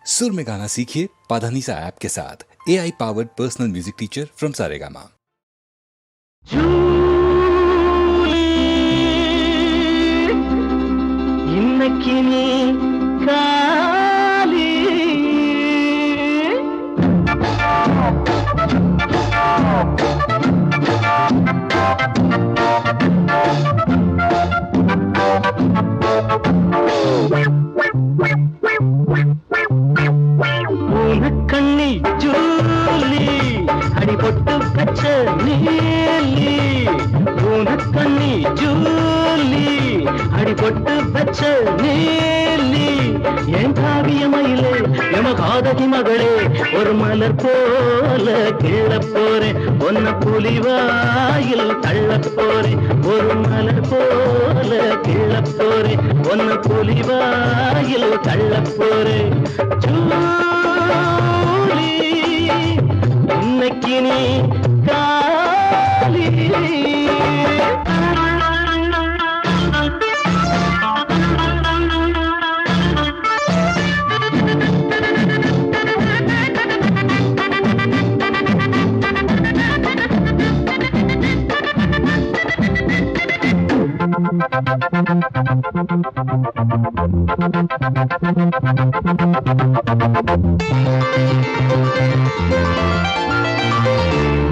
सुर में गाना सीखिए पाधानीसा ऐप के साथ। AI powered personal music teacher from Saregama. இன்னைக்கு நீ காலி கண்ணி ஜூலி அடிபட்டு பச்ச நீலி கண்ணி ஜூலி அடிபட்டு பச்ச நீலி என் காவியமயிலே எமகாதகி மகளே ஒரு மலர் போல கீழ போறேன் ஒன்ன புலிவாயில் தள்ள போறேன் ஒரு மலர் போல கீழ போறேன் ஒன்ன புலிவாயில் தள்ள போறேன் ஜூலி இன்னைக்கு நீ காலி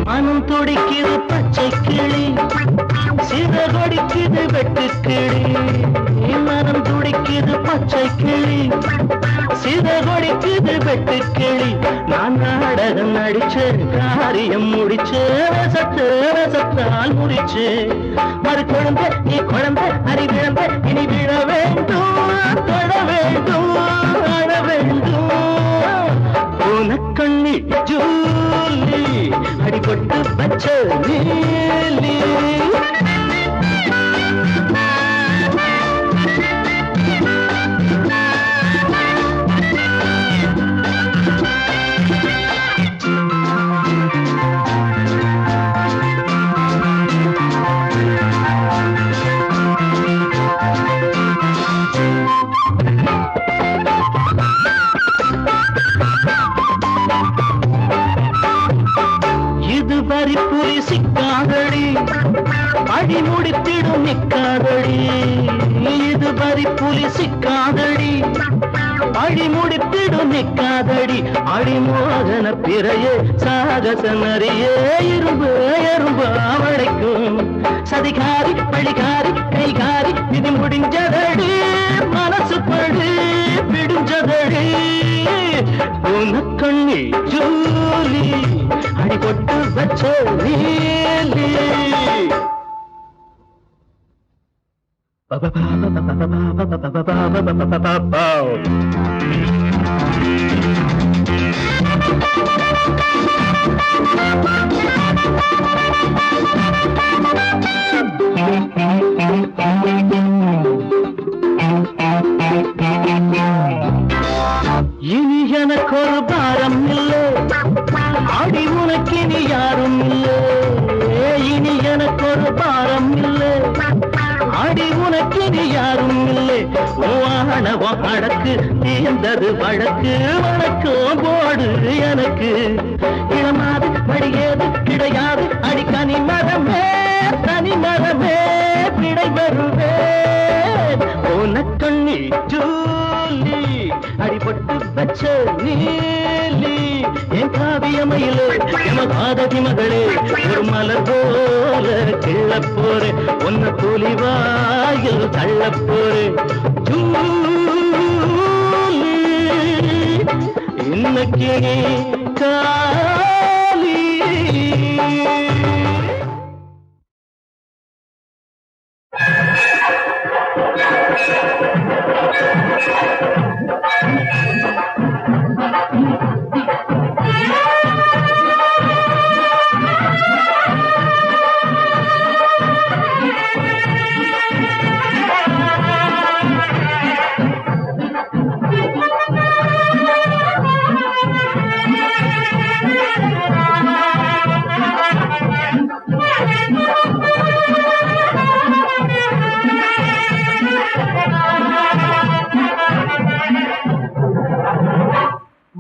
மனம் துடிக்குது பச்சை கிளி சிறகொடிக்குது வெட்டு கிளி மனம் துடிக்குது பச்சை கிளி சிறகொடிக்குது வெட்டு கிளி நான் நாடகம் நடிச்சு காரியம் முடிச்சு ரசத்தால் முடிச்சு மறு குழந்தை நீ குழந்தை அறிவிழந்த இனி விழ வேண்டும் தொட வேண்டும் அழ வேண்டும் கண்ணி ஜூலி அடிபட்டு பச்ச நீலி புலி சிக்காதடி அடி முடித்திடும் நிக்காதடி இது பறி புலி சிக்காதடி அடி முடித்திடும் நிக்காதடி அடிமோகன பிறையே சாகச நரியே இரும்பு எறும்பு அவளைக்கும் சதிகாரி பழிகாரி கைகாரி இது முடிஞ்சதடி மனசு படி பிடிஞ்சதடி கண்ணி ஜூலி அடிபட்டு வச்ச நீலி இனி எனக்கு ஒரு பாரம் இல்லை அடி உனக்கு இனி யாரும் இல்லை இனி எனக்கு ஒரு பாரம் இல்லை அடி உனக்கு இனி யாரும் இல்லை ஆணவம் அடக்கு தீர்ந்தது வழக்கு வழக்கம் போடு எனக்கு இளமாது வழியேது கிடையாது அடி கனி மரமே பிடை வருவே கண்ணி ஜூலி அடிபட்டு பச்ச நீலி என் காவியமயிலே எமகாதகி மகளே ஒரு மலர் போல கிள்ள போறே ஒன்ன புலிவாயில் தள்ள போறே ஜூலி இன்னைக்கு காலி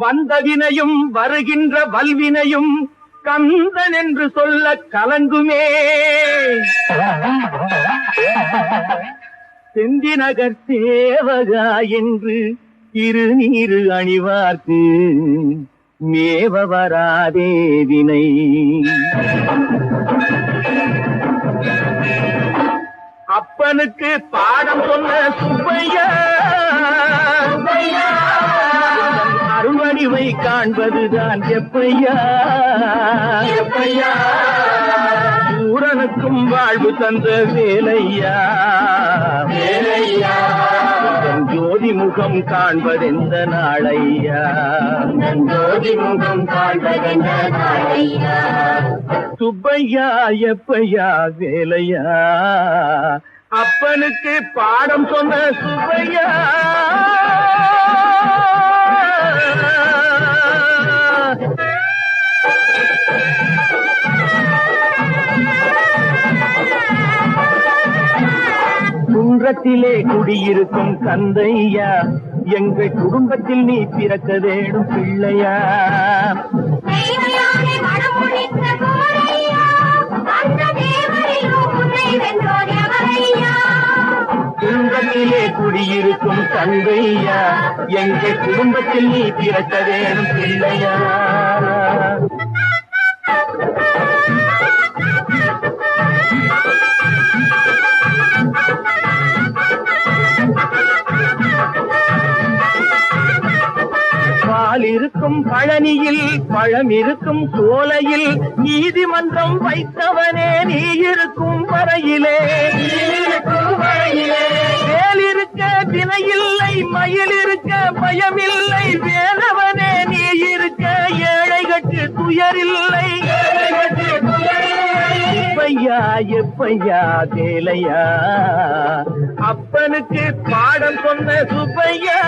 வந்த வினையும் வருகின்ற வல்வினையும் கந்தன் என்று சொல்ல கலங்குமே. செந்திநகர் சேவகா என்று திருநீரு அணிவார்க்கு மேவ வராதே வினை. அப்பனுக்கு பாடம் சொன்ன சுப்பையா அருள்வடிவை காண்பதுதான் எப்பையா. சூரனுக்கும் வாழ்வு தந்த வேலையா. ஜோதி முகம் காண்பதெந்த நாளையா. ஜோதி முகம் காண்பதெந்த நாளையா. சுப்பையா எப்பையா வேலையா. அப்பனுக்கு பாடம் சொன்ன சுப்பையா. குன்றத்திலே குடியிருக்கும் கந்தையா, எங்கள் குடும்பத்தில் நீ பிறக்க வேணும் பிள்ளையா. குன்றத்திலே குடியிருக்கும் தந்தையா, எங்கள் குடும்பத்தில் நீ பிறக்க வேணும் பிள்ளையா. பால் இருக்கும் பழனியில் பழம் இருக்கும் சோலையில் நீதிமன்றம் வைத்தவனே நீ இருக்கும் வரையிலே. வேல் இருக்க வினையில்லை மயில் இருக்க பயமில்லை. வேலவனே நீ இருக்க ஏழைகட்டு துயரில்லை. எப்பையா எப்பையா வேலையா. அப்பனுக்கு பாடம் சொன்ன சுப்பையா.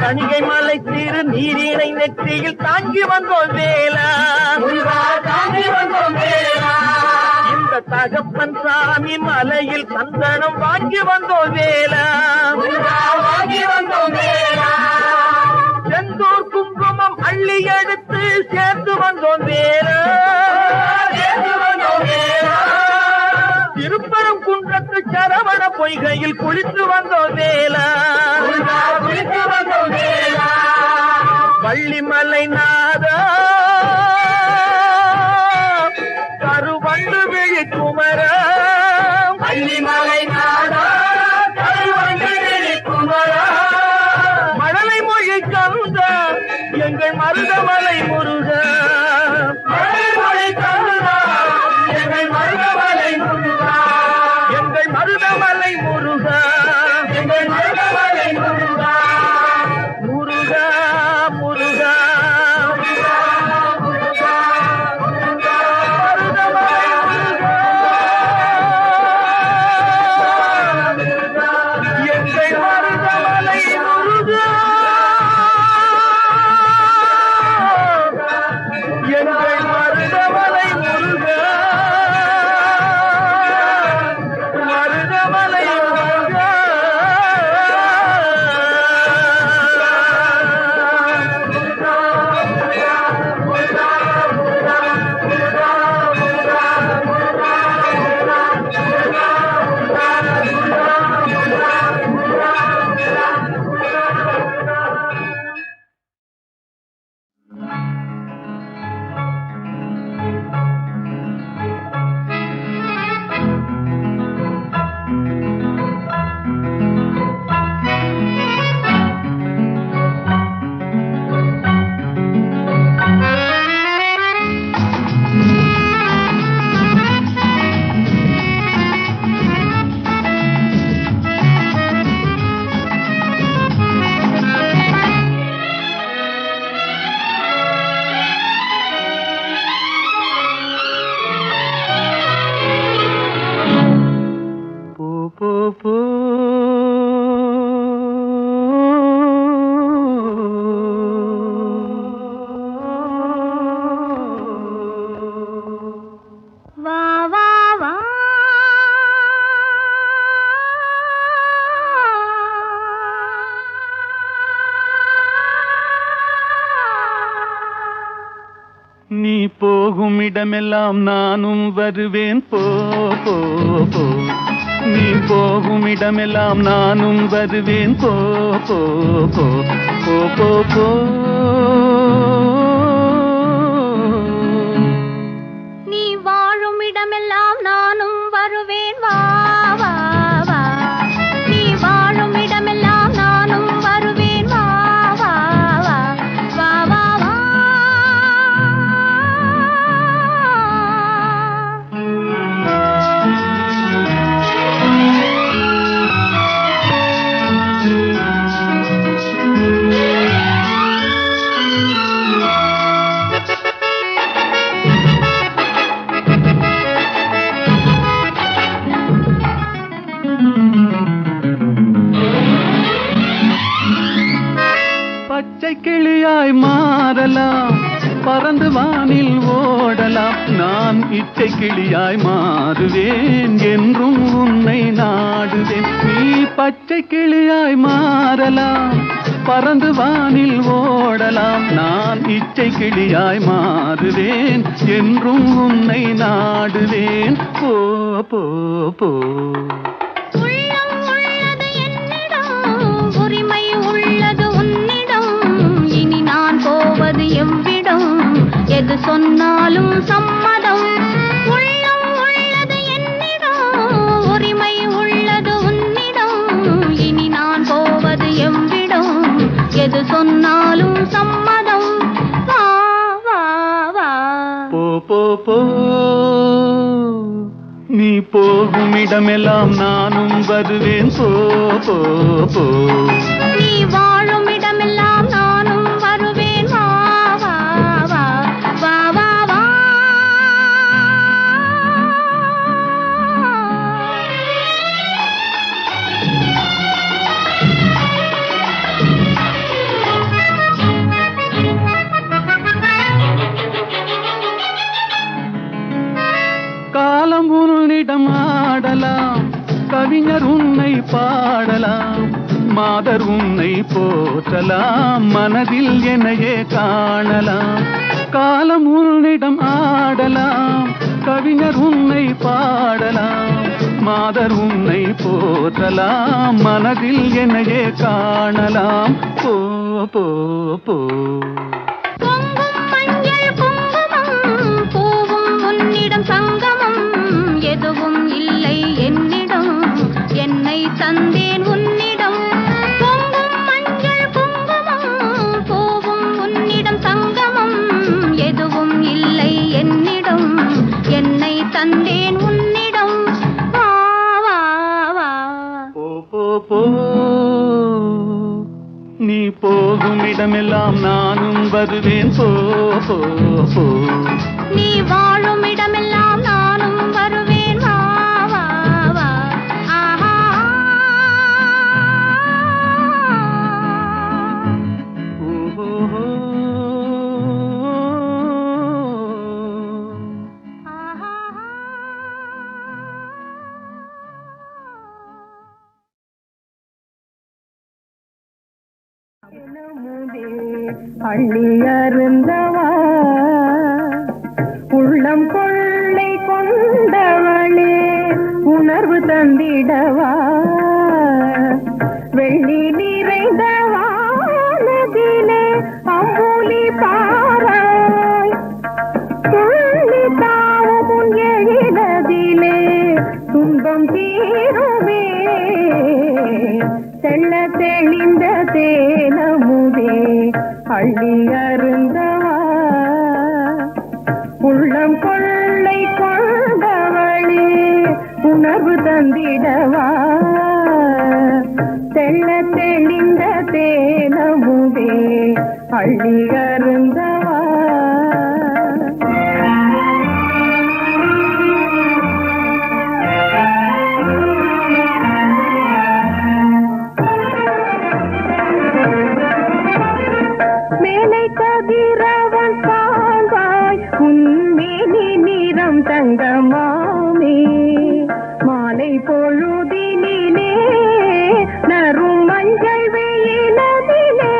தணிகை மலை திரு நீரினை நெற்றியில் தாங்கி வந்தோம் வேலா. இந்த தகப்பன் சாமி மலையில் சந்தனம் வாங்கி வந்தோம் வேலா. செந்தூர் குங்குமம் அள்ளி எடுத்து சேர்த்து வந்தோம் வேலா. திருப்பரம் குன்றத்து சரவண பொய்கையில் குளித்து வந்தோம் வேலா. வள்ளிமலை நாதா கருவண்டு விழி குமரா. வள்ளிமலை நாதா கருவண்டு விழி குமரா. மழலை மொழி கந்த எங்கள் மருதமலை முருகா. மழலை கந்த எங்கள் மருதமலை முருகா. எங்கள் மருதமலை முருகா. எங்கள் மருதமலை முருகா. முருகா முருகா எங்கள் மருதமலை முருகா. எங்கள் மருதமலை நீ போகும் இடமெல்லாம் நானும் வருவேன் போ போ போ. நீ போகும் இடமெல்லாம் நானும் வருவேன் போ போ போ போ போ போ. நீ வாழும் இடமெல்லாம் நானும் வருவேன் வா வா வா. நீ வாழும் இடமெல்லாம் நானும் வருவேன் வா வா வா வா வா வா. பச்சை கிளியாய் மாறலாம், பறந்து வானில் ஓடலாம். நான் இச்சை கிளியாய் மாறுவேன், என்றும் உன்னை நாடுவேன். நீ பச்சை கிளியாய் மாறலாம், பறந்து வானில் ஓடலாம். நான் இச்சை கிளியாய் மாறுவேன், என்றும் உன்னை நாடுவேன். போ போ போ. உள்ளம் உள்ளது என்னிடம், உரிமை உள்ளது உன்னிடம். இனி நான் போவது எவ்விடம், எது சொன்னாலும் சம்மதம். உள்ளம் உள்ளது என்னிடம், உரிமை உள்ளது உன்னிடம். இனி நான் போவது எவ்விடம், எது சொன்னாலும் சம்மதம். வா வா வா. போ போ போ. நீ போகும் இடமெல்லாம் நானும் வருவேன் போ போ போ. நீ வாழும் இடமெல்லாம் நானும் வருவேன் வா வா வா வா வா வா. காலம் உன்னிடம் ஆடலாம், கவிஞர் உன்னை பாடலாம். மாதர் உன்னை போற்றலாம், மனதில் என்னையே காணலாம். காலம் உன்னிடம் ஆடலாம், கவிஞர் உன்னை பாடலாம். மாதர் உன்னை போற்றலாம், மனதில் என்னையே காணலாம். போ போ போ. பொங்கும் மஞ்சள் குங்குமம், பூவும் உன்னிடம் சங்கமம். எதுவும் இல்லை என்னிடம், என்னை தந்தேன் உன்னிடம். பொங்கும் மஞ்சள் குங்குமம், பூவும் உன்னிடம் சங்கமம். எதுவும் இல்லை என்னிடம், என்னை தந்தேன் உன்னிடம். வா வா வா. போ போ போ. நீ போகும் இடமெல்லாம் நானும் வருவேன் போ போ போ. நீ வாழும் இடமெல்லாம் நானும் வருவேன் வா வா வா. ஆஹா. ஓஹோ. ஆஹா. அள்ளி அருந்தவா, உள்ளம் கொள்ளை கொண்டவளே, உணர்வு தந்திடவா. வெள்ளி நிறைந்தவா நதிலே அம்புலி பாராய், துள்ளி தாவும் எழிலதிலே துன்பம் தீருமே. தெள்ள தெளிந்த தேனமுதே அள்ளி அருந்தவா, உள்ளம் கொள்ளை கொண்டவளே, உணர்வு தந்திடவா. தெள்ள தெளிந்த தேனமுதே அள்ளி அருந்தவா. மேலை கதிரவன் காண்பாய், உன்மேனி நிறம் தங்கமாமே. மாலை பொழுதினிலே நறும் மஞ்சள் வெயிலதிலே,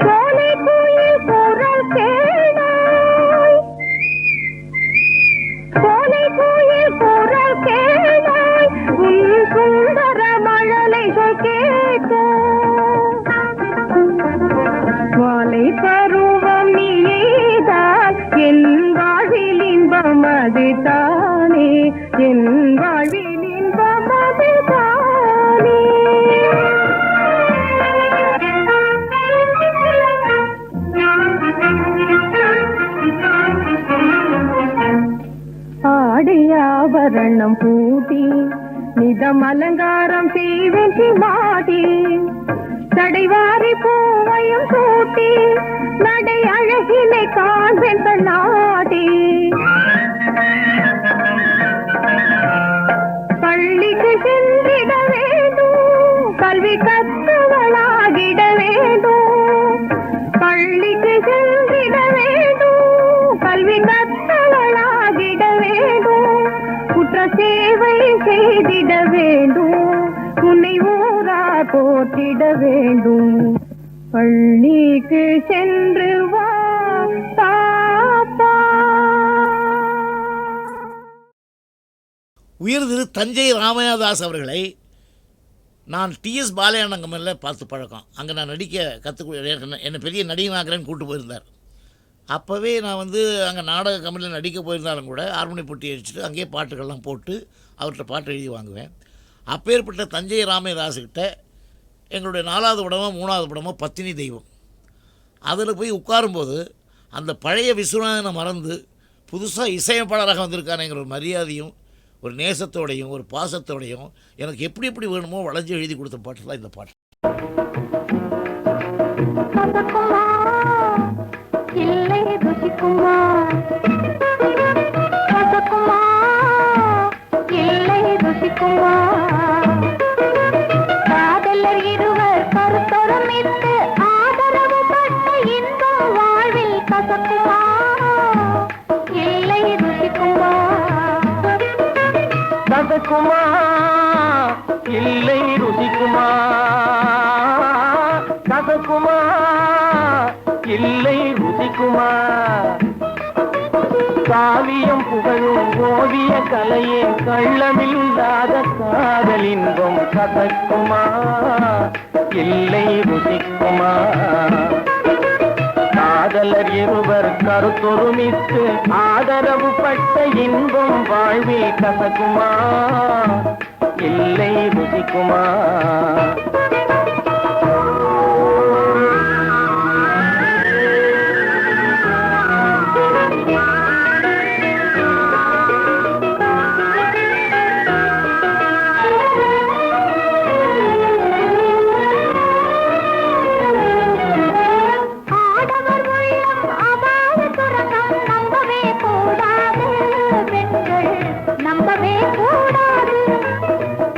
சோலை குயில் குரல் கேள என் வாழ்வில் இன்பமது தானே. ஆடையாபரணம் பூட்டி நிதம் அலங்காரம் செய்வென்றி மாடி தடைவாரி பூவையும் சூட்டி நடை அழகினை காண்பெண் நாடி பள்ளிக்கு சென்றிட வேண்டும் கல்வி கற்றவளாகிட வேண்டும் பள்ளிக்கு சென்றிட வேண்டும் கல்வி கற்றவளாகிட வேண்டும் குற்ற சேவை செய்திட வேண்டும் உன்னை ஊரா போற்றிட வேண்டும் பள்ளிக்கு சென்று வா பாப்பா. உயர் திரு தஞ்சை ராமையாதாஸ் அவர்களை நான் டிஎஸ் பாலையானங்கமல்ல பார்த்து பழக்கம். அங்கே நான் நடிக்க என்னை பெரிய நடிகனாகிறேன்னு கூப்பிட்டு போயிருந்தார். அப்போவே நான் அங்கே நாடக கம்பெனியில் நடிக்க போயிருந்தாலும் கூட ஹார்மோனி பொட்டி அடிச்சுட்டு அங்கேயே பாட்டுகள்லாம் போட்டு அவர்கிட்ட பாட்டு எழுதி வாங்குவேன். அப்பேற்பட்ட தஞ்சை ராமையாதாஸ்கிட்ட எங்களுடைய 4வது படமோ 3வது படமோ பத்தினி தெய்வம், அதில் போய் உட்காரும்போது அந்த பழைய விஸ்வநாதனை மறந்து புதுசாக இசையமைப்பாளராக வந்திருக்கானேங்கிற ஒரு மரியாதையும் ஒரு நேசத்தோடையும் ஒரு பாசத்தோடையும் எனக்கு எப்படி எப்படி வேணுமோ வளைஞ்சு எழுதி கொடுத்த பாட்டு தான் இந்த பாட்டு. இல்லை ருசிக்குமா கசக்குமா இல்லை ருசிக்குமா காதலர் இருவர் கருத்தொருமித்து ஆதரவு பட்ட இன்பம் வாழ்வில் கசக்குமா இல்லை ருசிக்குமா கசக்குமா இல்லை ருசிக்குமா கசக்குமா இல்லை ருசிக்குமா காவியம் புகழும் ஓவிய கலையே கள்ளமில்லாத காதலின்பம் கசக்குமா இல்லை ருசிக்குமா காதலர் இருவர் கருத்தொருமித்து ஆதரவு பட்ட இன்பம் வாழ்வில் கசக்குமா இல்லை ருசிக்குமா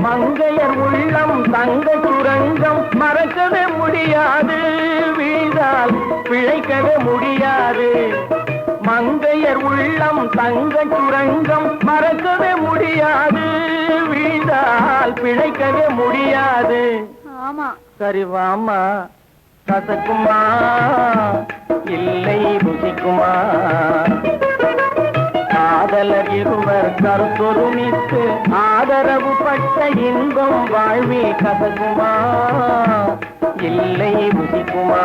மங்கையர் உள்ளம் தங்க சுரங்கம் மறக்கவே முடியாது வீழ்ந்தால் பிழைக்கவே முடியாது மங்கையர் உள்ளம் தங்க சுரங்கம் மறக்கவே முடியாது வீழ்ந்தால் பிழைக்கவே முடியாது. ஆமா சரி வாமா கசக்குமா இல்லை ருசிக்குமா காதலர் இருவர் கருத்தொருமித்து ஆதரவு பட்ட இன்பம் வாழ்வில் கசக்குமா இல்லை ருசிக்குமா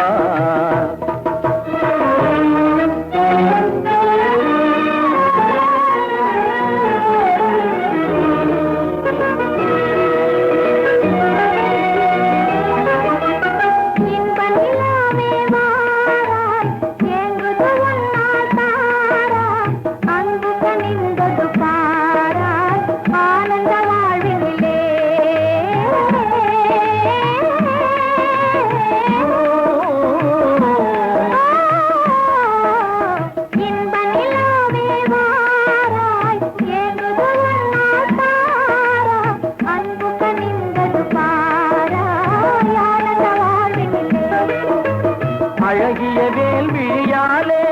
அழகிய வேல்விழியாலே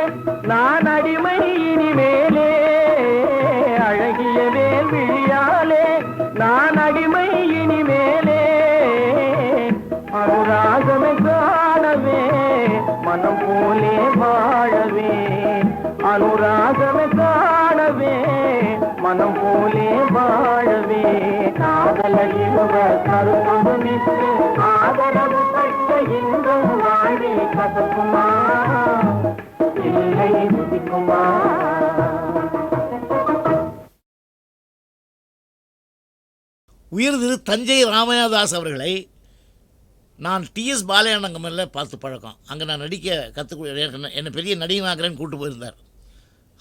நான் அடிமை இனிமேலே அழகிய வேல்விழியாலே நான் அடிமை இனிமேலே அனுராகமே காணவே மனம் போலே வாழவே அனுராகமே காணவே மனம் போலே வாழவே காதலர் இருவர் கருத்தொருமித்து ஆதரவு பட்ட இன்பம் வாழ்வில் கசக்குமா இல்லை ருசிக்குமா உயர் திரு தஞ்சை ராமையாதாஸ் அவர்களை நான் டிஎஸ் பாலையானன் கம்பெனியில் பார்த்து பழக்கம். அங்கே நான் நடிக்க என்னை பெரிய நடிகனாகிறேன்னு கூப்பிட்டு போயிருந்தார்.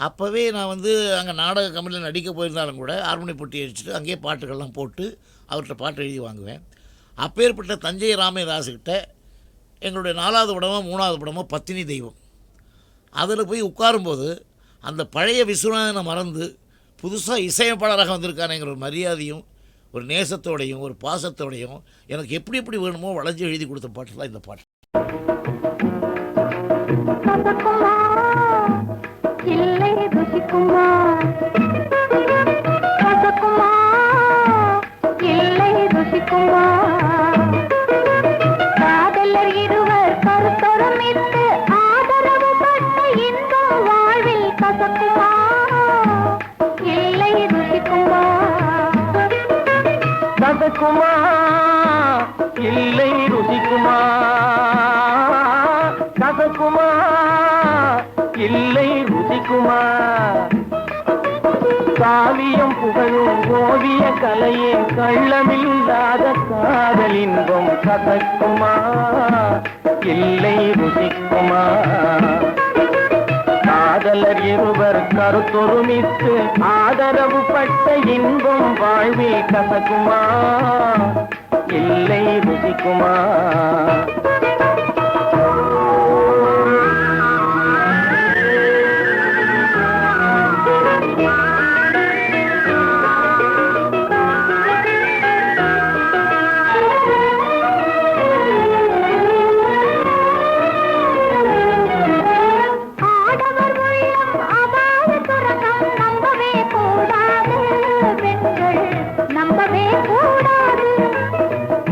அப்போவே நான் வந்து அங்கே நாடக கம்பெனியில் நடிக்க போயிருந்தாலும் கூட ஹார்மோனி பொட்டி அடிச்சுட்டு அங்கேயே பாட்டுகள்லாம் போட்டு அவர்கிட்ட பாட்டு எழுதி வாங்குவேன். அப்பேற்பட்ட தஞ்சை ராமையாதாஸ்கிட்ட எங்களுடைய 4வது படமோ 3வது படமோ பத்தினி தெய்வம், அதில் போய் உட்காரும்போது அந்த பழைய விஸ்வநாதனை மறந்து புதுசாக இசையமைப்பாளராக வந்திருக்கானேங்கிற ஒரு மரியாதையும் ஒரு நேசத்தோடையும் ஒரு பாசத்தோடையும் எனக்கு எப்படி எப்படி வேணுமோ வளைஞ்சு எழுதி கொடுத்த பாட்டு தான் இந்த பாட்டு. காதலர் இருவர் கருத்தொருமித்து ஆதரவு பட்ட இன்பம் வாழ்வில் கசக்குமா இல்லை ருசிக்குமா? கசக்குமா இல்லை ருசிக்குமா? கசக்குமா இல்லை ருசிக்குமா? காவியம் புகழும் ஓவிய கலையே கள்ளமில்லாத காதலின்பம் கசக்குமா இல்லை ருசிக்குமா? காதலர் இருவர் கருத்தொருமித்து ஆதரவு பட்ட இன்பம் வாழ்வில் கசக்குமா இல்லை ருசிக்குமா?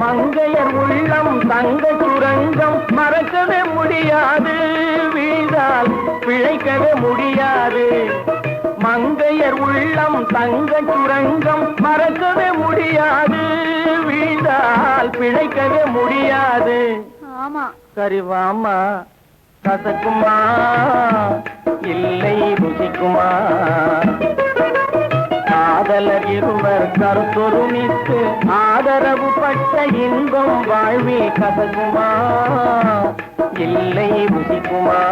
மங்கையர் உள்ளம் தங்க சுரங்கம் மறக்கவே முடியாது, வீழ்ந்தால் பிழைக்கவே முடியாது. மங்கையர் உள்ளம் தங்க சுரங்கம் மறக்கவே முடியாது, வீழ்ந்தால் பிழைக்கவே முடியாது. ஆமா சரிவாமா கசக்குமா இல்லை ருசிக்குமா? காதலர் இருவர் கருத்தொருமித்து ஆதரவு பட்ட இன்பம் வாழ்வில் கசக்குமா இல்லை ருசிக்குமா?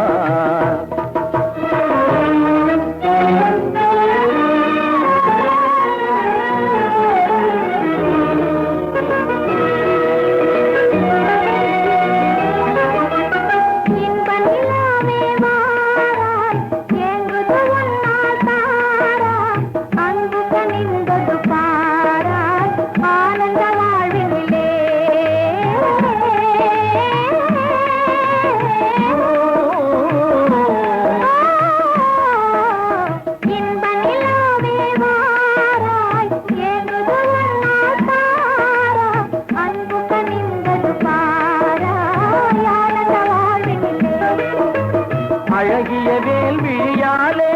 அழகிய வேல்விழியாலே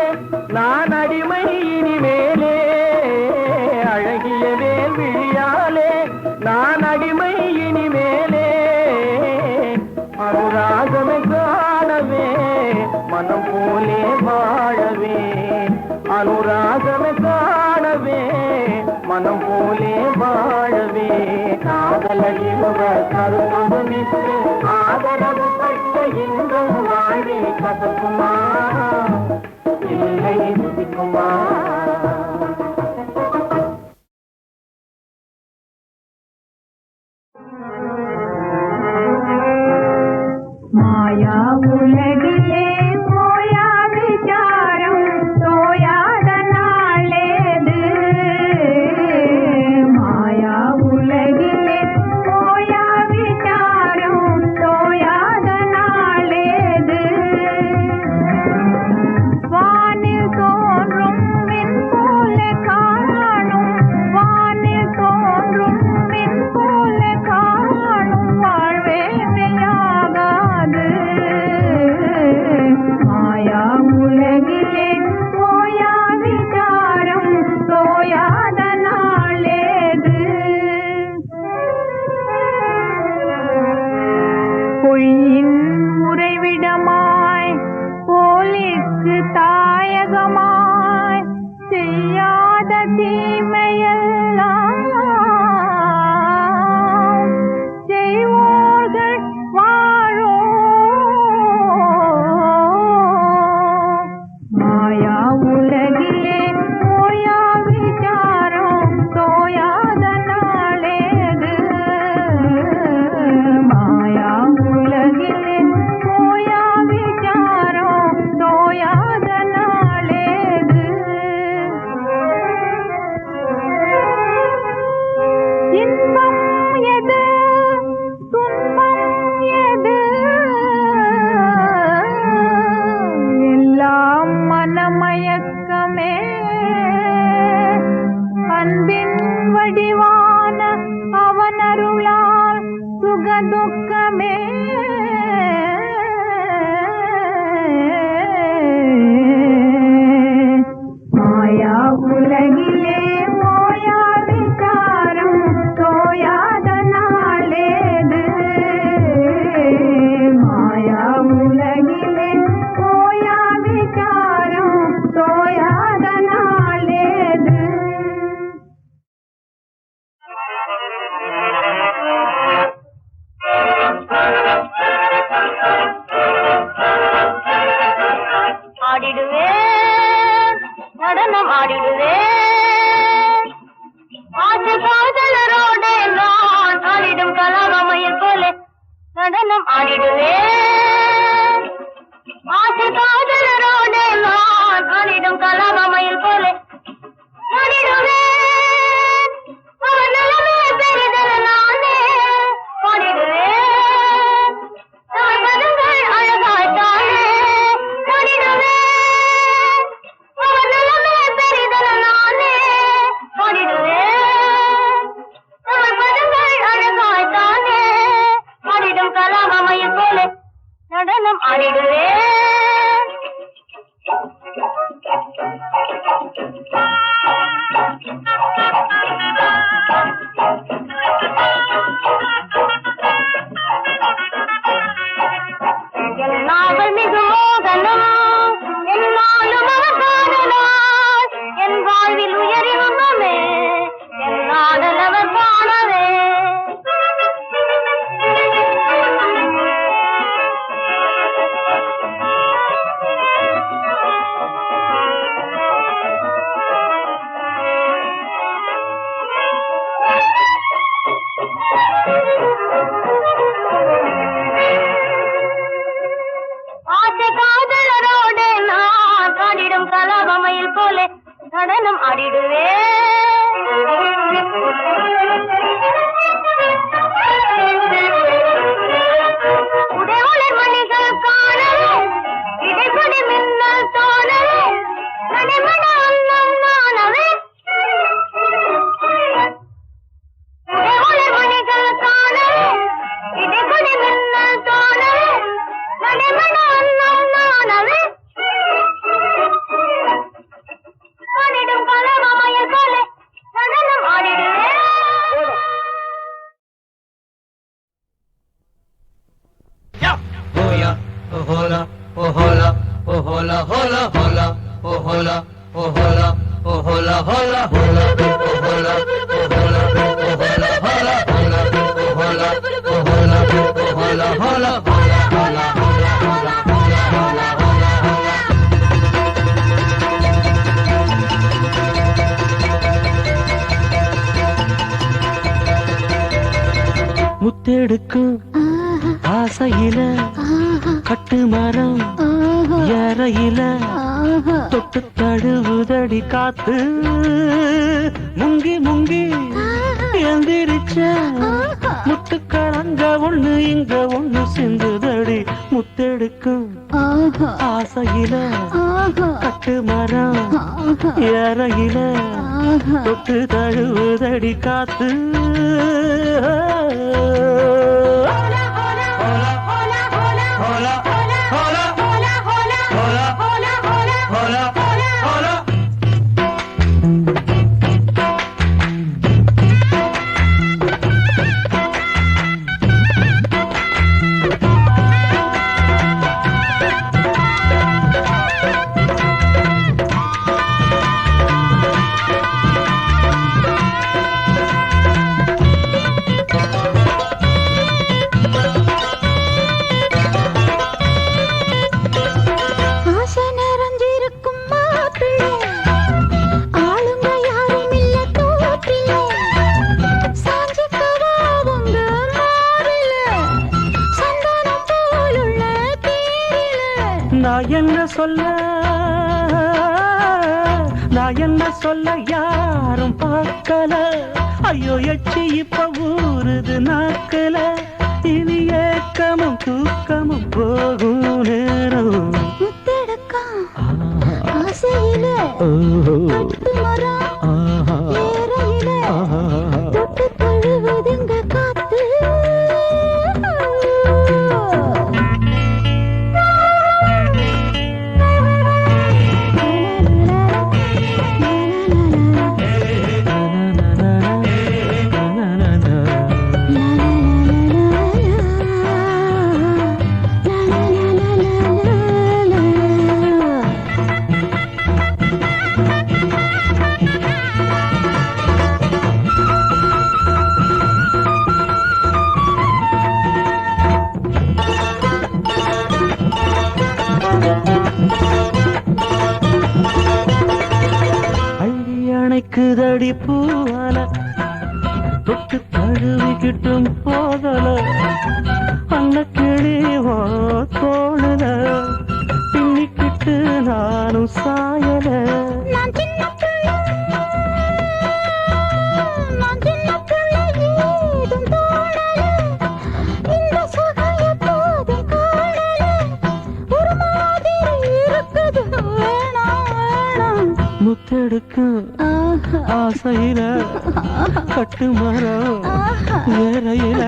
நான் அடிமை இனிமேலே, அழகிய வேல்விழியாலே நான் அடிமை இனிமேலே. அனுராகமே காணவே மனம் போலே வாழவே, அனுராகமே காணவே மனம் போலே வாழவே. காதலர் இருவர் கருத்தொருமித்து ஆதரவு பட்ட இன்பம் வாழ்வில் கசக்குமா இல்லை ருசிக்குமா? மாயா உலகிலே போயா விசாரம் தோயாத நாளேது. மாயா உலகிலே போயா விசாரம் தோயாத நாளேது. ஆடிடுவேன் நடனம் ஆடிடுவேன் ஆசை காதலரோடு நான் ஆடிடும் கலாபமையில் போல நடனம் ஆடிடுவேன் ஆசை காதலரோடு நான் ஆடிடும் கலாபமையில் போல ஆடிடுவேன் அவர் நலமே பெரிதல் நானே ஆடிடுவேன் அவர் பதங்கள் அழகாய்த்தானே ஆடிடுவேன் அவர் நலமே பெரிதல் நானே ஆடிடுவேன் அவர் பதங்கள் அழகாய்த்தானே ஆடிடும் கலாபமையில் போல நடனம் ஆடிடுவேன் நாவல் மிகு மோகனம் என்னாலும் அவர் காணலார் என் வாழ்வில் உயரின்பமே என் நாடல் அவர் காணவே ஆசை காதலரோடு நான் ஆடிடும் கலாபமையில் போல நடனம் ஆடிடுவேன் உடைவளர் மணிகள் காணவே இடைப்படி மின்னல் தோணவே நடைமண அன்னம் காணவே உடைவளர் மணிகள் காணவே இடைப்படி மின்னல் தோணவே நடைமண அன்னம் காணவே ஆடிடும் கலாபமையில் போல நடனம் ஆடிடுவேன் முத்தெடுக்கும் ஆசையில கட்டு மரம் ஏறையில தொட்டு தழுவுதடி காத்து முங்கி முங்கி எந்திரிச்ச முட்டுக்களங்க ஒண்ணு இங்க ஒண்ணு சிந்துதடி முத்தெடுக்கும் ஆசையில கட்டு மரம் ஏறையில தொட்டு தழுவுதடி காத்து நான் என்ன சொல்ல யாரும் பார்க்கல ஐயோ எச்சி இப்ப ஊறுது நாக்கல இனி ஏக்கமும் தூக்கமும் போகும் நேரம் ஆசையில தொட்டு மரம் ஏறையில தொட்டு தழுவுதுங்க காத்து இன்னும் சாயல நான் சின்ன பிள்ளை, நான் சின்ன பிள்ளை, ஏதும் தோணல. இந்த சுகம் எப்போதும் காணல. ஒரு மாதிரி இருக்குது, வேணாம் வேணாம். முத்தெடுக்கும் ஆசையில கட்டு மரம் வேறையில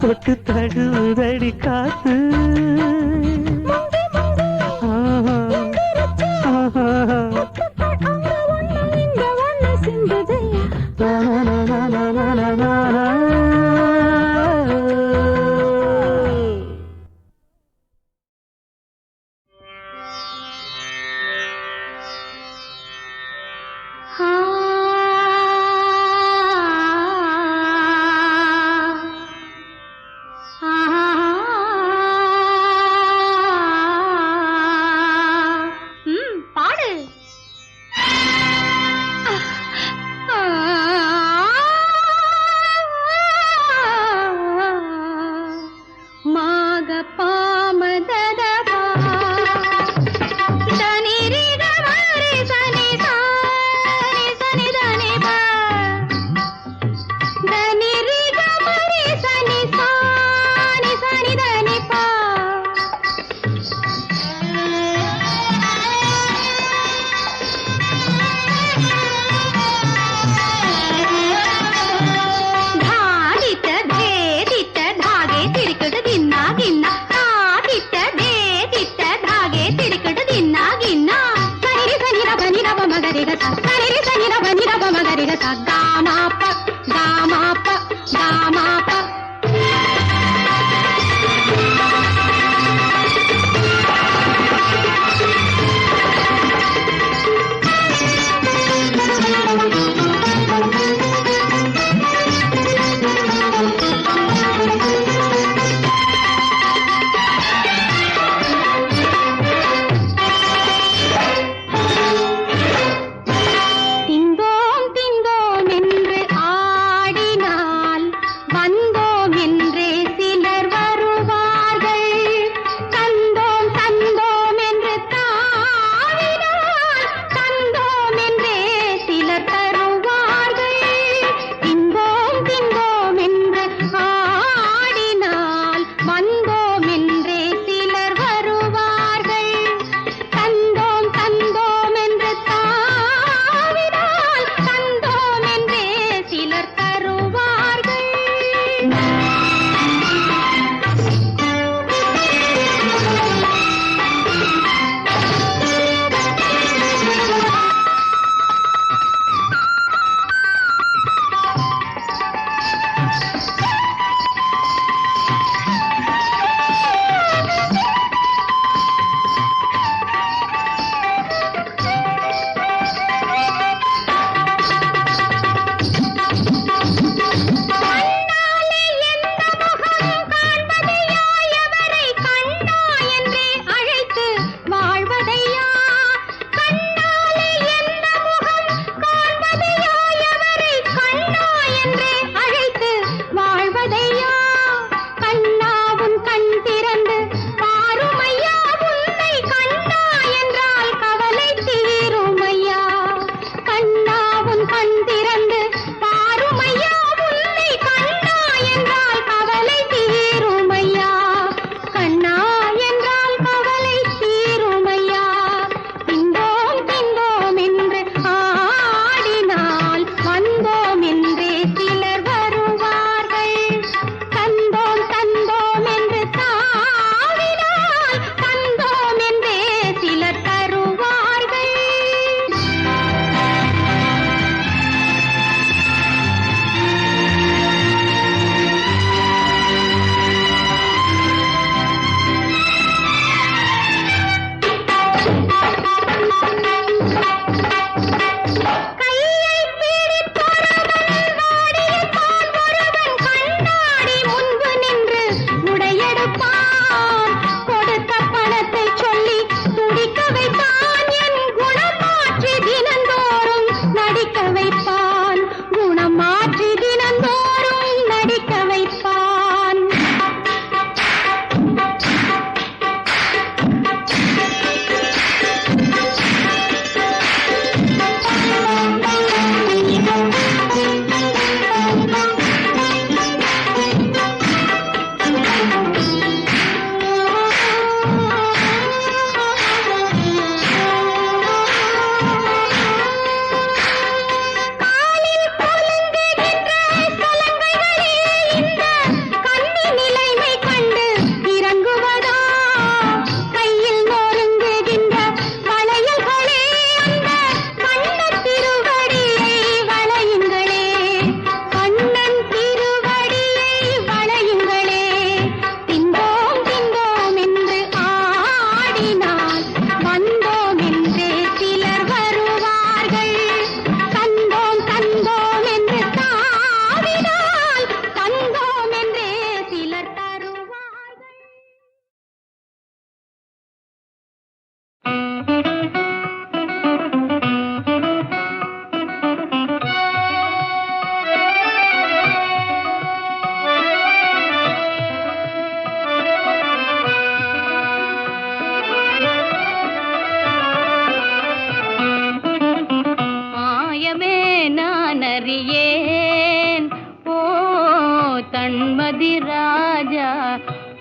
தொட்டு தழுதடி காத்து முந்தி முந்தி ஆஹா, எந்திரிச்சு, ஆஹா. முத்துக்கள் அங்க ஒண்ணு இங்க ஒண்ணு சிந்துதையா.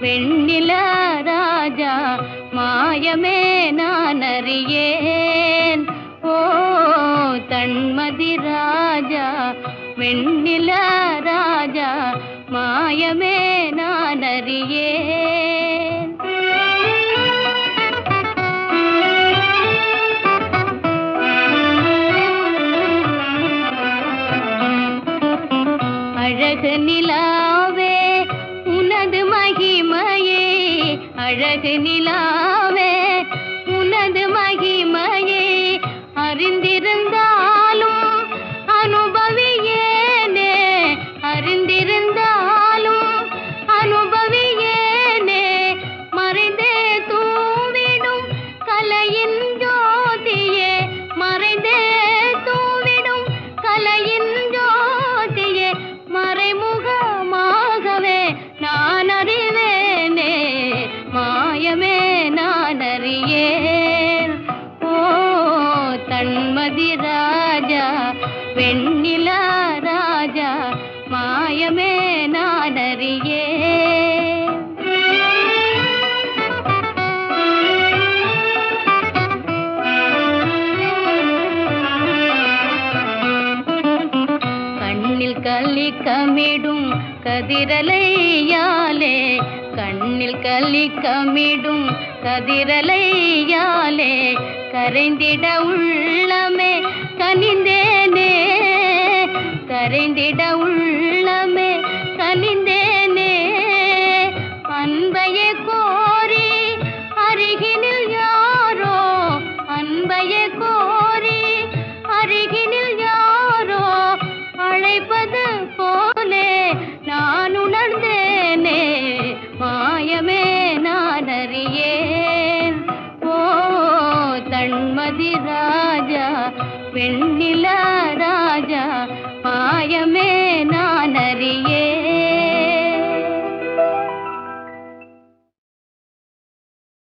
வெண்ணில ராஜா மாயமே நான் அறியேன். ஓ தன்மதி ராஜா வெண்ணில ராஜா மாயமே நான் அறியேன். அழகு நிலாவே உனது மகிமையே, அழகு நிலாவே உனது மகிமையே அறிந்திருந்தாலும் அனுபவியேனே, அறிந்திருந்தாலும் அனுபவியேனே, மறைந்தே தூவிடும் கலையின் ஜோதியே, மறைந்தே தூவிடும் கலையின் ஜோதியே, மறைமுகமாகவே நான் அறிவேனே, மாயமே நான் அறியேன். ஓ தன்மதி ராஜா வெண்ணில ராஜா மாயமே நான் அறியேன். கண்ணில் கலிக்கமிடும் கதிரலையாலே, கண்ணில் கலிக்கமிடும் கதிரலையாலே கரைந்திட உள்ளமே கனிந்தேனே, கரைந்திட உள்ளமே கனிந்தேனே, அன்பையே கோரி அருகினில் யாரோ, அன்பையே கோரி அருகினில் யாரோ அழைப்பது போலே நான் உணர்ந்தேனே, மாயமே நான் அறியேன். ஓ தன்மதி ராஜா வெண்ணில ராஜா மாயமே